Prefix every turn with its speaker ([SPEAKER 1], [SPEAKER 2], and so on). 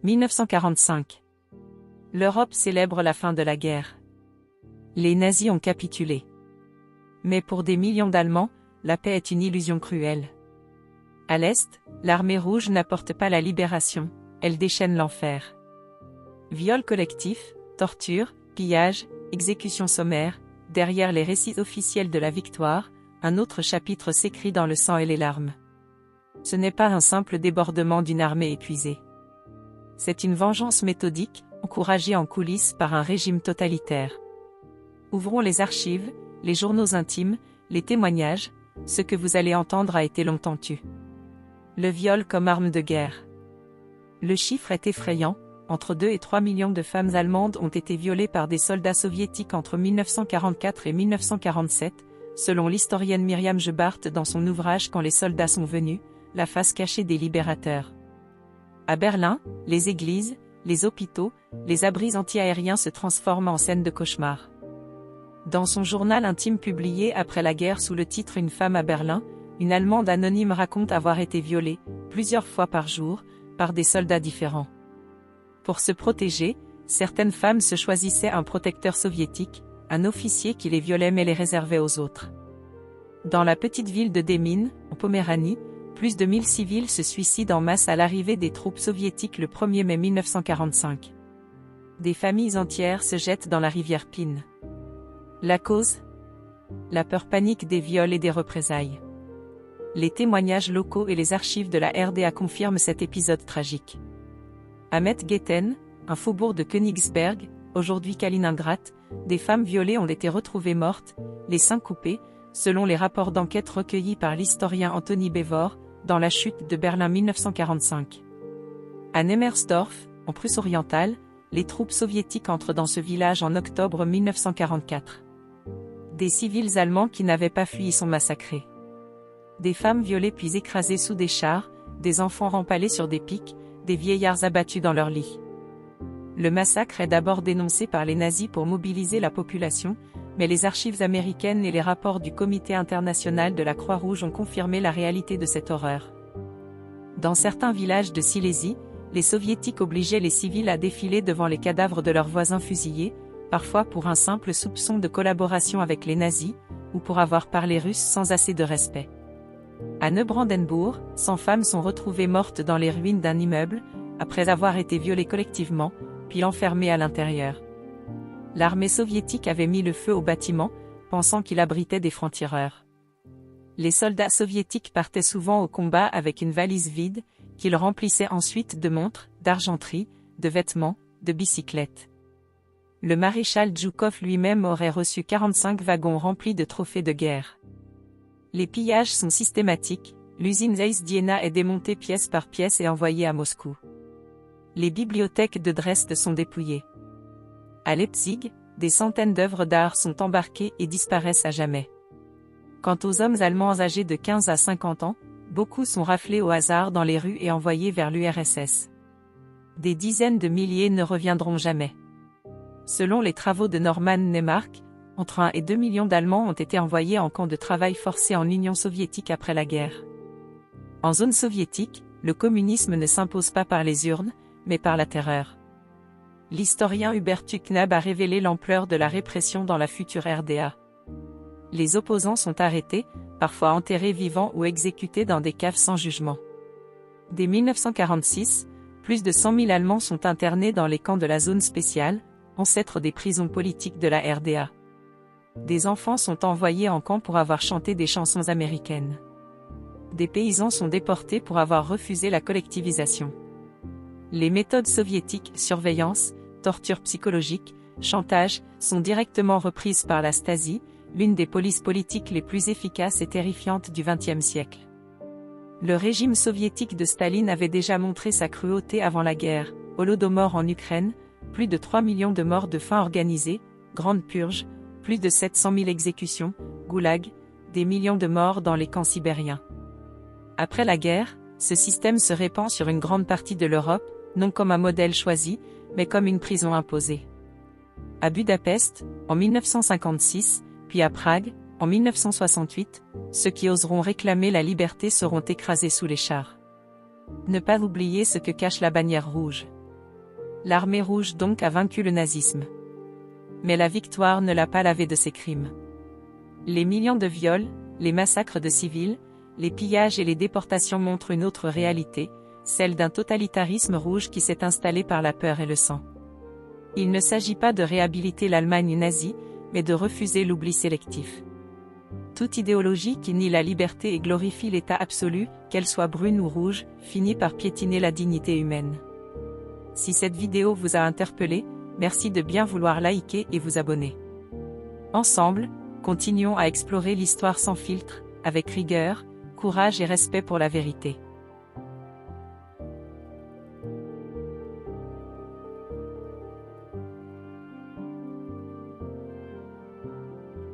[SPEAKER 1] 1945. L'Europe célèbre la fin de la guerre. Les nazis ont capitulé. Mais pour des millions d'Allemands, la paix est une illusion cruelle. À l'Est, l'armée rouge n'apporte pas la libération, elle déchaîne l'enfer. Viols collectifs, tortures, pillages, exécutions sommaires, derrière les récits officiels de la victoire, un autre chapitre s'écrit dans le sang et les larmes. Ce n'est pas un simple débordement d'une armée épuisée. C'est une vengeance méthodique, encouragée en coulisses par un régime totalitaire. Ouvrons les archives, les journaux intimes, les témoignages, ce que vous allez entendre a été longtemps tu. Le viol comme arme de guerre. Le chiffre est effrayant, entre 2 et 3 millions de femmes allemandes ont été violées par des soldats soviétiques entre 1944 et 1947, selon l'historienne Myriam Gebhardt dans son ouvrage Quand les soldats sont venus, la face cachée des libérateurs. À Berlin, les églises, les hôpitaux, les abris anti-aériens se transforment en scènes de cauchemar. Dans son journal intime publié après la guerre sous le titre Une femme à Berlin, une Allemande anonyme raconte avoir été violée, plusieurs fois par jour, par des soldats différents. Pour se protéger, certaines femmes se choisissaient un protecteur soviétique, un officier qui les violait mais les réservait aux autres. Dans la petite ville de Demmin, en Poméranie, plus de 1000 civils se suicident en masse à l'arrivée des troupes soviétiques le 1er mai 1945. Des familles entières se jettent dans la rivière Pin. La cause ? La peur panique des viols et des représailles. Les témoignages locaux et les archives de la RDA confirment cet épisode tragique. À Mettgetten, un faubourg de Königsberg, aujourd'hui Kaliningrad, des femmes violées ont été retrouvées mortes, les seins coupés, selon les rapports d'enquête recueillis par l'historien Anthony Bévor, dans la chute de Berlin 1945. À Nemmersdorf, en Prusse-Orientale, les troupes soviétiques entrent dans ce village en octobre 1944. Des civils allemands qui n'avaient pas fui y sont massacrés. Des femmes violées puis écrasées sous des chars, des enfants rempalés sur des pics, des vieillards abattus dans leur lit. Le massacre est d'abord dénoncé par les nazis pour mobiliser la population, mais les archives américaines et les rapports du Comité international de la Croix-Rouge ont confirmé la réalité de cette horreur. Dans certains villages de Silésie, les soviétiques obligeaient les civils à défiler devant les cadavres de leurs voisins fusillés, parfois pour un simple soupçon de collaboration avec les nazis, ou pour avoir parlé russe sans assez de respect. À Neubrandenburg, 100 femmes sont retrouvées mortes dans les ruines d'un immeuble, après avoir été violées collectivement, puis enfermées à l'intérieur. L'armée soviétique avait mis le feu au bâtiment, pensant qu'il abritait des francs-tireurs. Les soldats soviétiques partaient souvent au combat avec une valise vide, qu'ils remplissaient ensuite de montres, d'argenterie, de vêtements, de bicyclettes. Le maréchal Djoukov lui-même aurait reçu 45 wagons remplis de trophées de guerre. Les pillages sont systématiques, l'usine Zeizdiena est démontée pièce par pièce et envoyée à Moscou. Les bibliothèques de Dresde sont dépouillées. À Leipzig, des centaines d'œuvres d'art sont embarquées et disparaissent à jamais. Quant aux hommes allemands âgés de 15 à 50 ans, beaucoup sont raflés au hasard dans les rues et envoyés vers l'URSS. Des dizaines de milliers ne reviendront jamais. Selon les travaux de Norman Neymark, entre 1 et 2 millions d'Allemands ont été envoyés en camp de travail forcé en Union soviétique après la guerre. En zone soviétique, le communisme ne s'impose pas par les urnes, mais par la terreur. L'historien Hubert Tucknab a révélé l'ampleur de la répression dans la future RDA. Les opposants sont arrêtés, parfois enterrés vivants ou exécutés dans des caves sans jugement. Dès 1946, plus de 100 000 Allemands sont internés dans les camps de la zone spéciale, ancêtres des prisons politiques de la RDA. Des enfants sont envoyés en camp pour avoir chanté des chansons américaines. Des paysans sont déportés pour avoir refusé la collectivisation. Les méthodes soviétiques, surveillance, torture psychologique, chantage, sont directement reprises par la Stasi, l'une des polices politiques les plus efficaces et terrifiantes du XXe siècle. Le régime soviétique de Staline avait déjà montré sa cruauté avant la guerre, Holodomor en Ukraine, plus de 3 millions de morts de faim organisée, Grande Purge, plus de 700 000 exécutions, Goulag, des millions de morts dans les camps sibériens. Après la guerre, ce système se répand sur une grande partie de l'Europe, non comme un modèle choisi, mais comme une prison imposée. À Budapest, en 1956, puis à Prague, en 1968, ceux qui oseront réclamer la liberté seront écrasés sous les chars. Ne pas oublier ce que cache la bannière rouge. L'armée rouge donc a vaincu le nazisme. Mais la victoire ne l'a pas lavé de ses crimes. Les millions de viols, les massacres de civils, les pillages et les déportations montrent une autre réalité, celle d'un totalitarisme rouge qui s'est installé par la peur et le sang. Il ne s'agit pas de réhabiliter l'Allemagne nazie, mais de refuser l'oubli sélectif. Toute idéologie qui nie la liberté et glorifie l'État absolu, qu'elle soit brune ou rouge, finit par piétiner la dignité humaine. Si cette vidéo vous a interpellé, merci de bien vouloir liker et vous abonner. Ensemble, continuons à explorer l'histoire sans filtre, avec rigueur, courage et respect pour la vérité.